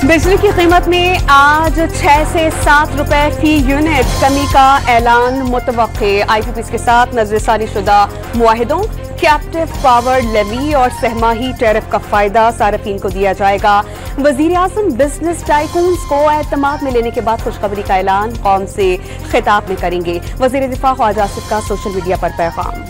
बिजली की कीमत में आज 6 से 7 रुपए फी यूनिट कमी का ऐलान मुतवक्के। IPPs के साथ नजरसानी शुदा मुआहिदों, कैप्टिव पावर लेवी और सहमाही टैरिफ का फायदा सार्फिन को दिया जाएगा। वजीर आजम बिजनेस टाइकून्स को एतमाद में लेने के बाद खुशखबरी का ऐलान कौम से खिताब में करेंगे। वजीर दिफा ख्वाजा आसिफ का सोशल मीडिया पर पैगाम।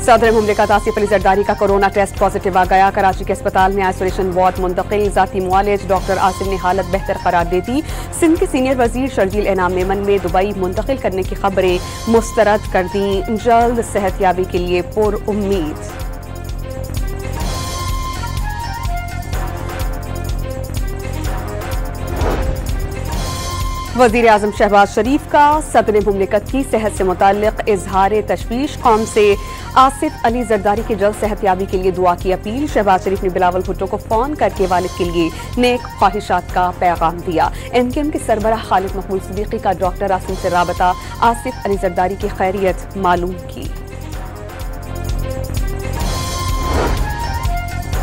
सदर मुमलिकत आसिफ अली जरदारी का कोरोना टेस्ट पॉजिटिव आ गया। कराची के अस्पताल में आइसोलेशन वार्ड मुंतकिल। जाती मुआलिज डॉक्टर आसिफ ने हालत बेहतर करार दे दी। सिंध के सीनियर वजीर शर्जील इनाम मेमन में दुबई मुंतकिल करने की खबरें मुस्तरद कर दी। जल्द सेहतयाबी के लिए पुरउम्मीद। वजीर आजम शहबाज शरीफ का सदर मुमलिकत की सेहत से मुताल्लिक इजहार तशवीश। कौम से आसिफ अली जरदारी की जल्द सेहतयाबी के लिए दुआ की अपील। शहबाज शरीफ ने बिलावल भुट्टो को फोन करके वालिद के लिए नेक ख्वाहिशात का पैगाम दिया। MKM के सरबराह खालिद मकबूल सिद्दीकी का डॉक्टर आसिम से राबता। आसिफ अली जरदारी की खैरियत मालूम की।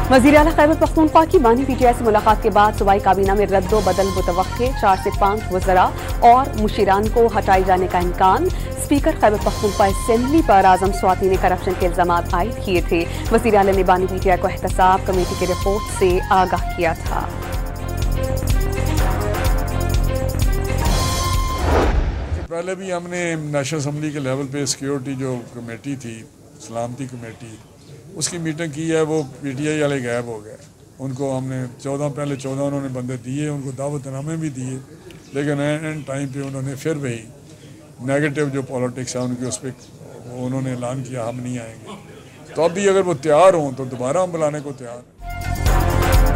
वज़ीर आला खैबर पख्तूनख्वा की बानी PTI से मुलाकात के बाद सूबाई काबीना में रद्दो बदल मुतवक्के। 4 से 5 वज़रा और मुशीरान को हटाए जाने का इम्कान। स्पीकर खैबर पख्तूनख्वा असेंबली पर आजम स्वाति ने करप्शन के इल्जाम आयद किए थे। वज़ीर आला ने बानी PTI को एहतसाब कमेटी की रिपोर्ट से आगाह किया था। पहले भी हमने नेशनल असेंबली के लेवल पे सिक्योरिटी जो कमेटी थी, सलामती कमेटी, उसकी मीटिंग की है। वो PTI वाले गायब हो गए। उनको हमने 14 उन्होंने बंदे दिए, उनको दावतनामे भी दिए, लेकिन एंड टाइम पे उन्होंने फिर वही नेगेटिव जो पॉलिटिक्स है उनकी उस पर उन्होंने ऐलान किया हम नहीं आएंगे। तो अभी अगर वो तैयार हों तो दोबारा हम बुलाने को तैयार हैं।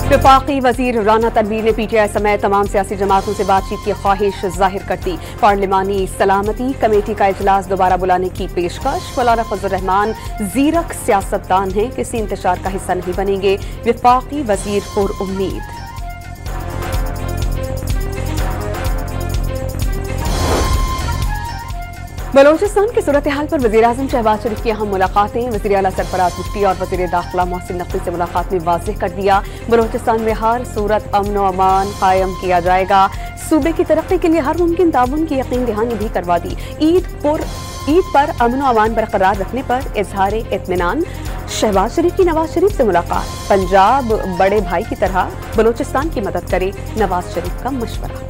वफाकी वजीर राना तनवीर ने PTI समेत तमाम सियासी जमातों से बातचीत की ख्वाहिश जाहिर कर दी। पार्लिमानी सलामती कमेटी का इजलास दोबारा बुलाने की पेशकश। मौलाना फजल रहमान जीरक सियासतदान हैं, किसी इंतशार का हिस्सा नहीं बनेंगे। वफाकी वजीर पुरउम्मीद। बलोचिस्तान की सूरत हाल पर वज़ीर आज़म शहबाज शरीफ की अहम मुलाकातें। वज़ीर आला सरफराज मुफ्ती और वज़ीर दाखिला मोहसिन नकवी से मुलाकात में वाज़ेह कर दिया। बलोचिस्तान में हर सूरत अमन व अमान कायम किया जाएगा। सूबे की तरक्की के लिए हर मुमकिन ताउन की यकीन दहानी भी करवा दी। ईद पर अमन व अमान बरकरार रखने पर इजहार इत्मीनान। शहबाज शरीफ की नवाज शरीफ से मुलाकात। पंजाब बड़े भाई की तरह बलोचिस्तान की मदद करे, नवाज शरीफ का मशवरा।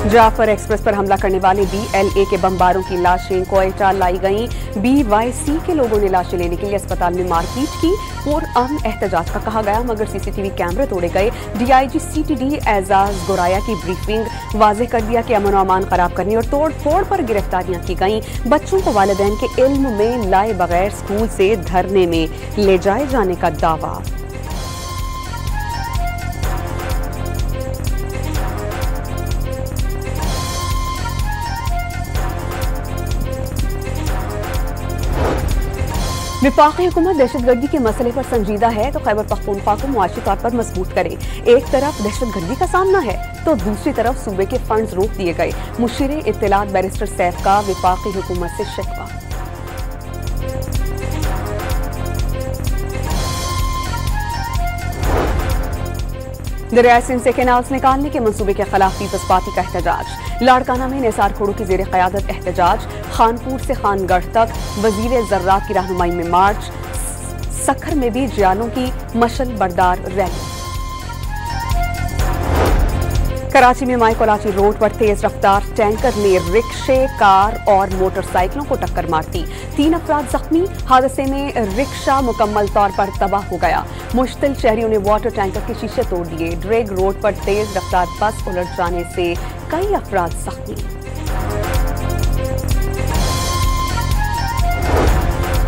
जाफर एक्सप्रेस पर हमला करने वाले BLA के बमबारों की लाशें कोयटा लाई गईं। BYC के लोगों ने लाशें लेने के लिए अस्पताल में मारपीट की। पुरअमन एहतजाज का कहा गया, मगर CCTV कैमरे तोड़े गए। DIG CTD एजाज गोराया की ब्रीफिंग। वाज़ेह कर दिया कि अमन व अमान खराब करने और तोड़ फोड़ पर गिरफ्तारियां की गईं। बच्चों को वालिदैन के इल्म में लाए बगैर स्कूल से धरने में ले जाए जाने का दावा। विफाकी हुकूमत दहशतगर्दी के मसले पर संजीदा है तो खैबर पख्तूनख्वा को मुआशी तौर पर मजबूत करे। एक तरफ दहशतगर्दी का सामना है तो दूसरी तरफ सूबे के फंड्स रोक दिए गए। मुशीर इत्तलात बैरिस्टर सैफ का विफाकी हुकूमत से शिकवा। दरियाए सिंध से कैनाल्स निकालने के मंसूबे के खिलाफ पीपल्स पार्टी का एहतजाज। लाड़काना में निसार खोड़ों की जेर क़यादत एहतजाज। खानपुर से खानगढ़ तक वजीर ज़र्रात की रहनुमाई में मार्च। सखर में भी जियालों की मशल बरदार रैली। कराची में माई कोलाची रोड पर तेज रफ्तार टैंकर ने रिक्शे, कार और मोटरसाइकिलों को टक्कर मार दी। 3 अफराद जख्मी। हादसे में रिक्शा मुकम्मल तौर पर तबाह हो गया। मुश्तिल शहरियों ने वाटर टैंकर के शीशे तोड़ दिए। ड्रेग रोड पर तेज रफ्तार बस उलट जाने से कई अफराद जख्मी।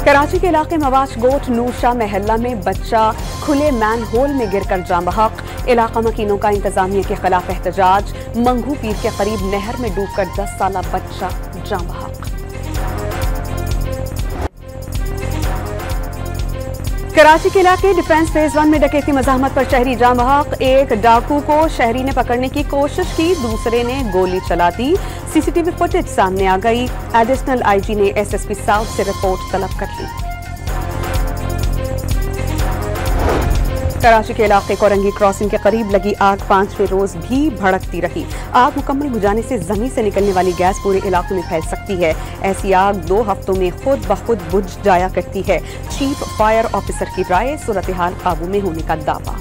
कराची के इलाके मवाज गोट नूरशाह महल्ला में बच्चा खुले मैन होल में गिरकर जाम बहक। इलाका मकीनों का इंतजामिया के खिलाफ एहतजाज। मंगू पीर के करीब नहर में डूबकर 10 साला बच्चा जाम बहक। कराची के इलाके डिफेंस फेज 1 में डकैती मज़ाहमत पर शहरी जाम बहक। एक डाकू को शहरी ने पकड़ने की कोशिश की, दूसरे ने गोली चला दी। सीसीटीवी फुटेज सामने आ गई। एडिशनल आईजी ने एसएसपी साउथ से रिपोर्ट तलब कर ली। कराची के इलाके कोरंगी क्रॉसिंग के करीब लगी आग 5वें रोज भी भड़कती रही। आग मुकम्मल बुझाने से जमीन से निकलने वाली गैस पूरे इलाके में फैल सकती है। ऐसी आग 2 हफ्तों में खुद ब खुद बुझ जाया करती है। चीफ फायर ऑफिसर की राय, सूरत हाल काबू में होने का दावा।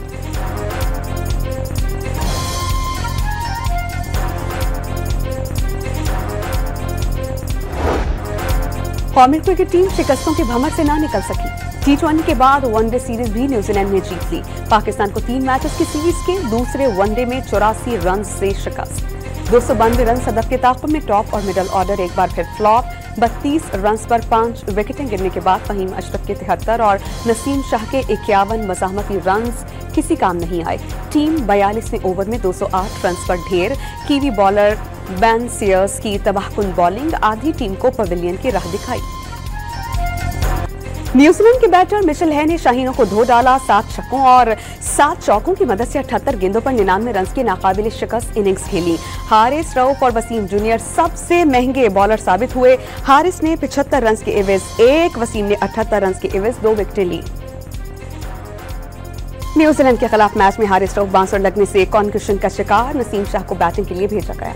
कौमी क्रिकेट टीम शिकस्तों के भंवर से ना निकल सकी। T20 के बाद वनडे सीरीज भी न्यूजीलैंड ने जीत ली। पाकिस्तान को 3 मैचेस की सीरीज के दूसरे वनडे में 84 रन से शिकस्त। 292 रन सदफ के ताक़ुब में टॉप और मिडल ऑर्डर एक बार फिर फ्लॉप। 32 रन पर 5 विकेटें गिरने के बाद फहीम अशरफ के 73 और नसीम शाह के 51 मज़ाहमती रन किसी काम नहीं आए। टीम 42वें ओवर में 208 रन पर ढेर। कीवी बॉलर बेन सीयर्स की तबाहकुन बॉलिंग आधी टीम को पवेलियन की राह दिखाई। न्यूजीलैंड के बैटर मिशेल है ने शाहीनों को धो डाला। 7 छक्कों और 7 चौकों की मदद से 78 गेंदों पर 99 रन की नाकाबिल शिकस्त इनिंग्स खेली। हारिस, रऊफ और वसीम जूनियर सबसे महंगे बॉलर साबित हुए। हारिस ने 75 रन के एवज 1, वसीम ने 78 रन के एवज 2 विकेटें ली। न्यूजीलैंड के खिलाफ मैच में हारिस रऊफ बांसुर लगने से कॉन्क्यूशन का शिकार। नसीम शाह को बैटिंग के लिए भेजा गया।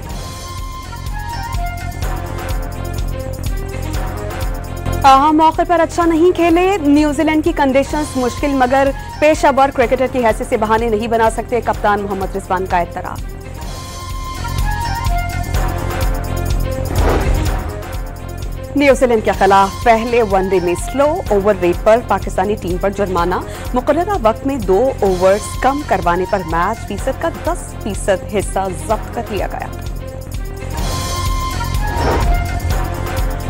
मौके पर अच्छा नहीं खेले। न्यूजीलैंड की कंडीशंस मुश्किल, मगर पेशावर क्रिकेटर की हैसियत से बहाने नहीं बना सकते। कप्तान मोहम्मद रिजवान का एतराफ़। न्यूजीलैंड के खिलाफ पहले वनडे में स्लो ओवर रेट पर पाकिस्तानी टीम पर जुर्माना। मुकर्ररा वक्त में 2 ओवर्स कम करवाने पर मैच फीसद का 10% हिस्सा जब्त कर लिया गया।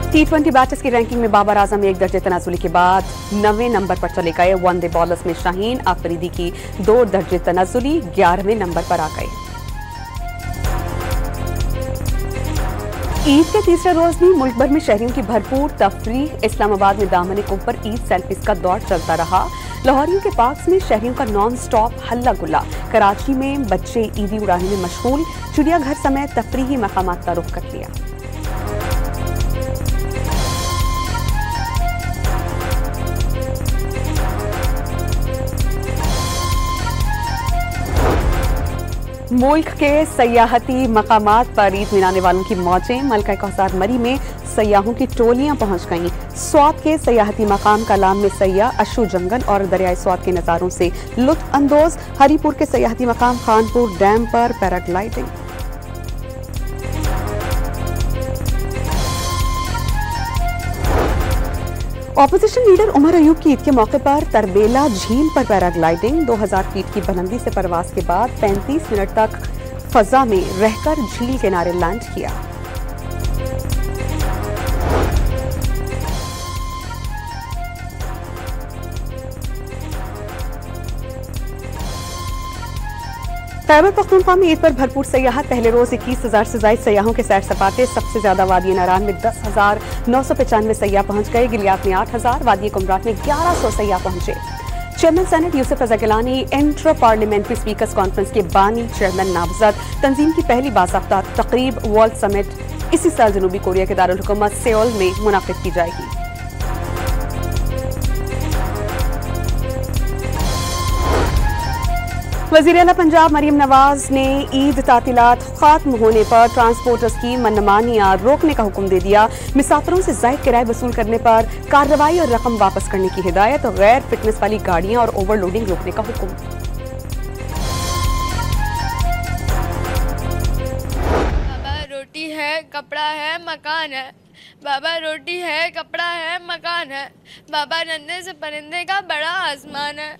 T20 बैटर्स की रैंकिंग में बाबर आजम 1 दर्जे तनाजुली के बाद 9वें नंबर पर चले गए। वनडे बॉलर्स में शाहीन आफरीदी की 2 दर्जे तनाजुली 11वें नंबर पर आ गए। ईद के तीसरे रोज भी मुल्क भर में शहरियों की भरपूर तफरीह। इस्लामाबाद में दामन कुफर ईद सेल्फीज का दौर चलता रहा। लाहौरियों के पार्क्स में शहरियों का नॉन स्टॉप हल्ला गुल्ला। कराची में बच्चे ईदी उड़ाने में मशगूल। चिड़ियाघर समेत तफरीही मकामात का रुख कर लिया। मुल्क के सयाहती मकामात पर ईद मनाने वालों की मौजें। मलका कौसार मरी में सयाहों की टोलियां पहुंच गईं। स्वात के सयाहती मकाम कलाम में सयाह अशु जंगल और दरियाई स्वात के नज़ारों से लुत्फ अंदोज। हरीपुर के सयाहती मकाम खानपुर डैम पर paragliding. Opposition leader Umar Ayub की ईद के मौके पर तरबेला झील पर पैराग्लाइडिंग। 2000 फीट की बुलंदी से परवास के बाद 35 मिनट तक फजा में रहकर झील किनारे लैंड किया। खैबर पख्तूनख्वा में ईद पर भरपूर सयाहत। पहले रोज 21,000 से ज्यादा सयाहों के सैर सपाटे। सबसे ज्यादा वादी नारान में 10,995 सयाह पहुंच गए। गिलियात में 8,000, वादी कुमराट में 1100 सयाह पहुंचे। Chairman senate Yusuf Raza Gilani intra parliamentary speakers conference के बानी चेयरमैन नामजद। तंजीम की पहली बाज़ाब्ता तकरीब वर्ल्ड समिट इसी साल जनूबी कोरिया के दारुल हुकूमत सेओल में मुनाकिद की जाएगी। वज़ीर आला पंजाब मरियम नवाज ने ईद तातीलात खत्म होने पर ट्रांसपोर्टर्स की मनमानियां रोकने का हुक्म दे दिया। मुसाफिरों से ज़ायद किराए वसूल करने पर कार्रवाई और रकम वापस करने की हिदायत। गैर फिटनेस वाली गाड़ियां और ओवरलोडिंग रोकने का हुक्म। बाबा रोटी है, कपड़ा है, मकान है। बाबा रोटी है, कपड़ा है, मकान है। बाबा नन्हे से परिंदे का बड़ा आसमान है।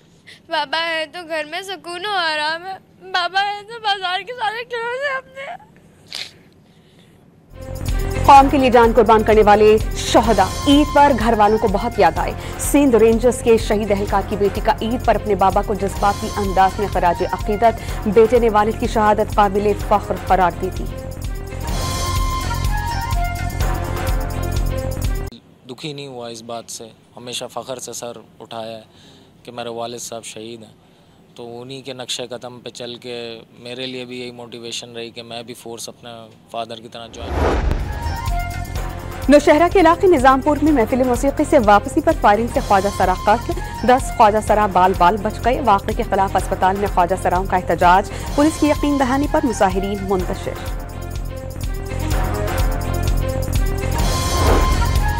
बाबा है तो घर में सुकून और आराम है। बाबा है तो बाजार के सारे खिलौने अपने। कौम के लिए जान कुर्बान करने वाले शहदा ईद पर घर वालों को बहुत याद आए। सिंध रेंजर्स के शहीद एहलकार की बेटी का ईद पर अपने बाबा को जज्बाती अंदाज में खराज अकीदत। बेटे ने वालिद की शहादत काबिल फख्र करार दी थी। दुखी नहीं हुआ इस बात से, हमेशा फ़ख्र से सर उठाया है कि मेरे वालिद साहब शहीद हैं, तो उन्हीं के नक्शे कदम पे चल के मेरे लिए भी यही मोटिवेशन रही कि मैं भी फोर्स अपने फादर की तरह ज्वाइन करूँ। नौशहरा के इलाके निजामपुर में महफिल मौसीकी से वापसी पर फायरिंग से ख्वाजा सरा कत्ल, 10 ख्वाजा सरा बाल बाल बच गए। वाक़े के खिलाफ अस्पताल में ख्वाजा सराओं का एहतजाज, पुलिस की यकीन दहानी पर मुजाहिरीन मुंतशिर।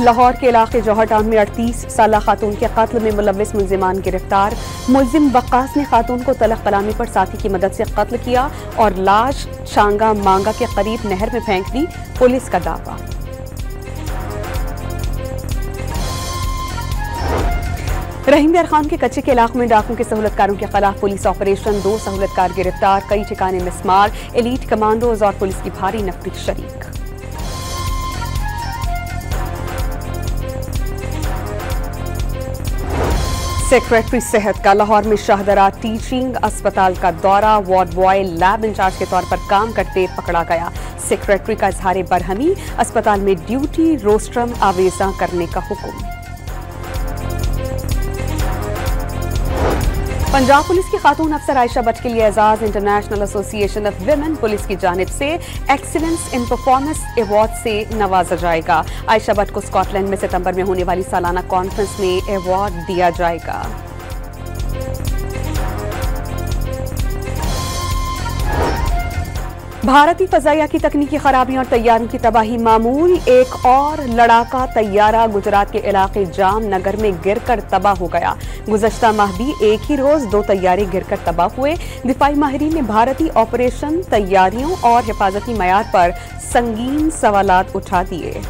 लाहौर के इलाके जौहर टाउन में 38 साला खातून के कत्ल में मुलव्विस मुलजिमान गिरफ्तार। मुलजिम वक्कास ने खातून को तलक कलामी पर साथी की मदद से कत्ल किया और लाश शांगा मांगा के करीब नहर में फेंक दी, पुलिस का दावा। रहीमदर खान के कच्चे के इलाकों में डाकुओं के सहूलतकारों के खिलाफ पुलिस ऑपरेशन, 2 सहूलतकार गिरफ्तार, कई ठिकाने मिसमार, एलीट कमांडोज और पुलिस की भारी नफरी शरीक। सेक्रेटरी सेहत का लाहौर में शाहदरा टीचिंग अस्पताल का दौरा, वार्ड बॉय लैब इंचार्ज के तौर पर काम करते पकड़ा गया। सेक्रेटरी का इजहार बरहमी, अस्पताल में ड्यूटी रोस्ट्रम आवेजा करने का हुक्म। पंजाब पुलिस की खातून अफसर आयशा भट्ट के लिए एजाज international association of women police की जानिब से एक्सीलेंस इन परफॉर्मेंस अवार्ड से नवाजा जाएगा। आयशा भट्ट को स्कॉटलैंड में सितंबर में होने वाली सालाना कॉन्फ्रेंस में अवार्ड दिया जाएगा। भारतीय फजाइया की तकनीकी खराबियों और तैयारों की तबाही मामूल। एक और लड़ाका तैयारा गुजरात के इलाके जामनगर में गिरकर तबाह हो गया। गुज़श्ता माह भी एक ही रोज 2 तैयारे गिरकर तबाह हुए। दिफाई माहिरीन ने भारतीय ऑपरेशन तैयारियों और हिफाजती मयार पर संगीन सवालात उठा दिए।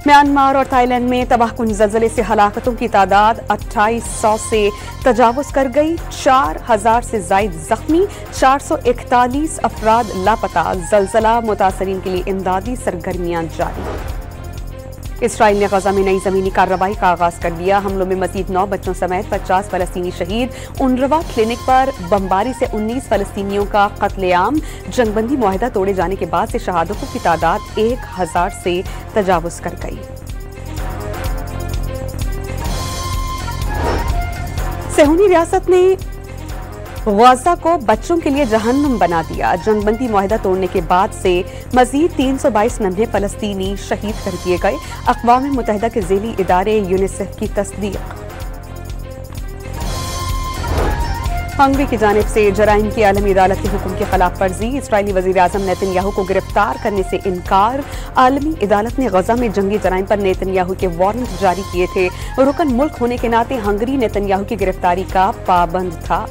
म्यांमार और थाईलैंड में तबाहकुन ज़लज़ले से हलाकतों की तादाद 2800 से तजावुज़ कर गई। 4000 से ज़ायद जख्मी, 441 अफराद लापता। ज़लज़ला मुतासरीन के लिए इमदादी सरगर्मियां जारी। इसराइल ने गजा में नई ज़मीनी कार्रवाई का आगाज कर दिया। हमलों में मजीद 9 बच्चों समेत 50 फलस्तीनी शहीद। उनरवा क्लिनिक पर बमबारी से 19 फलस्तीनियों का कत्लेआम। जंगबंदी मुआहिदा तोड़े जाने के बाद से शहादतों की तादाद 1000 से तजावुज़ कर गई। सेहूनी रियासत ने गजा को बच्चों के लिए जहन्नुम बना दिया। जंगबंदी मुआहिदा तोड़ने के बाद से मजीद 322 नन्हे फलस्तीनी शहीद कर दिए गए। अक़वाम मुत्तहिदा के ज़ेली इदारे यूनिसेफ की तस्दीक। हंगरी की जानिब से जराइम की आलमी अदालत के हुक्म की खिलाफ वर्जी। इसराइली वज़ीर आज़म नेतन्याहू को गिरफ्तार करने से इनकार। आलमी अदालत ने गजा में जंगी जराइम पर नेतन्याहू के वारंट जारी किए थे। रुकन मुल्क होने के नाते हंगरी नेतन्याहू की गिरफ्तारी का पाबंद था।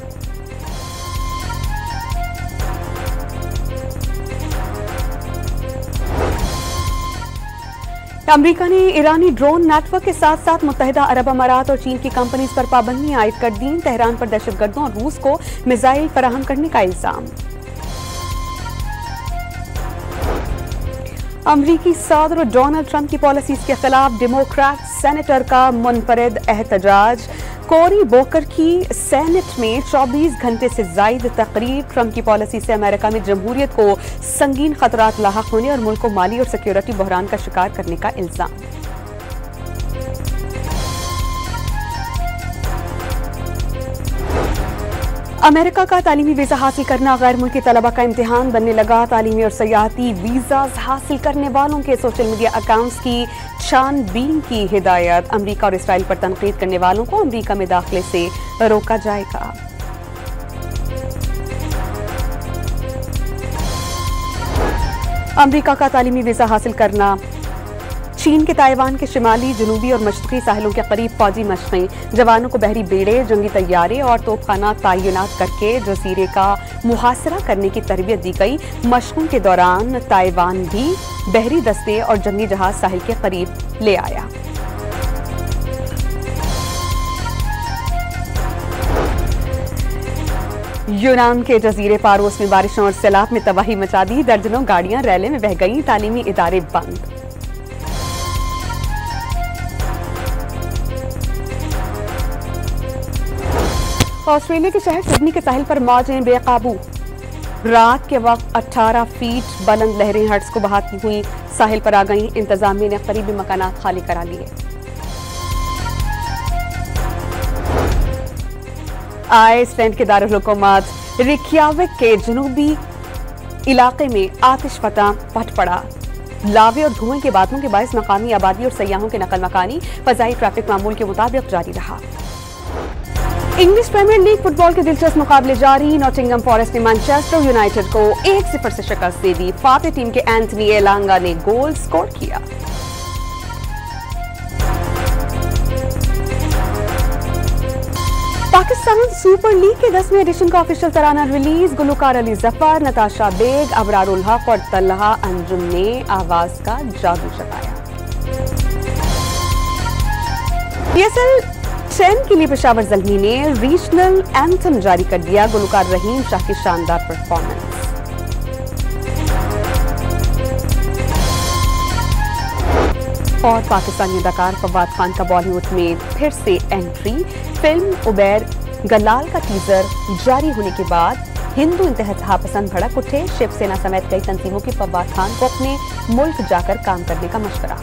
अमेरिका ने ईरानी ड्रोन नेटवर्क के साथ साथ मुत्तहिदा अरब अमारात और चीन की कंपनीज पर पाबंदियां आयद कर दी। तेहरान पर दहशतगर्दों और रूस को मिसाइल फराहम करने का इल्जाम। अमरीकी सदर डोनाल्ड ट्रंप की पॉलिसीज के खिलाफ डेमोक्रेट सेनेटर का मुनफरिद एहतजाज। कोरी बोकर की सेनेट में 24 घंटे से जायद तकरीर। ट्रंप की पॉलिसी से अमेरिका में जमहूरियत को संगीन खतरात लाहक होने और मुल्क को माली और सिक्योरिटी बहरान का शिकार करने का इल्जाम। अमेरिका का तालीमी वीजा हासिल करना गैर मुल्की तलबा का इम्तिहान बनने लगा। तालीमी और सयाहती वीजा हासिल करने वालों के सोशल मीडिया अकाउंट्स की छानबीन की हिदायत। अमेरिका और इसराइल पर तनकीद करने वालों को अमेरिका में दाखिले से रोका जाएगा। अमेरिका का तालीमी वीजा हासिल करना। चीन के ताइवान के शिमाली, जनूबी और मशरकी साहिलों के करीब फौजी मशक़ें। जवानों को बहरी बेड़े, जंगी तैयारे और तोपखाना तैनात करके जजीरे का मुहासरा करने की तरबियत दी गई। मशक़ों के दौरान ताइवान भी बहरी दस्ते और जंगी जहाज साहिल के करीब ले आया। यूनान के जजीरे पारोस में बारिशों और सैलाब में तबाही मचा दी। दर्जनों गाड़ियां रैले में बह गईं। तालीमी इदारे बंद। ऑस्ट्रेलिया के शहर सिडनी के साहिल पर मौजें बेकाबू। रात के वक्त 18 फीट बुलंद लहरें हट्स को बहाती हुई साहिल पर आ गईं। इंतजामिया ने करीबी मकानात खाली करा लिए। आइसलैंड के दारुल हुकूमत रिक्याविक के जनूबी इलाके में आतिश फता फट पड़ा। लावे और धुएं के बादलों के बायस मकामी आबादी और सयाहों के नकल मकानी फजाई ट्रैफिक मामूल के मुताबिक जारी रहा। इंग्लिश प्रीमियर लीग फुटबॉल के दिलचस्प मुकाबले जारी। नॉटिंघम फॉरेस्ट ने मैनचेस्टर यूनाइटेड को 1-0 से शिकस्त दे दी। फाते टीम के एंथनी एलांगा ने गोल स्कोर किया। पाकिस्तान सुपर लीग के 10वें एडिशन का ऑफिशियल तराना रिलीज। गुलकार अली जफर, नताशा बेग, अबरार उल हक और तल्हा अंजुम ने आवाज का जादू जताया। PSL 10 के लिए पेशावर ज़ल्मी ने रीजनल एंथम जारी कर दिया। गुलकार रहीम शाह की शानदार परफॉर्मेंस। और पाकिस्तानी अदाकार फवाद खान का बॉलीवुड में फिर से एंट्री। फिल्म उबैर गलाल का टीजर जारी होने के बाद हिंदू इंतहा पसंद भड़क उठे। शिवसेना समेत कई तंजीमों की फवाद खान को अपने मुल्क जाकर काम करने का मशवरा।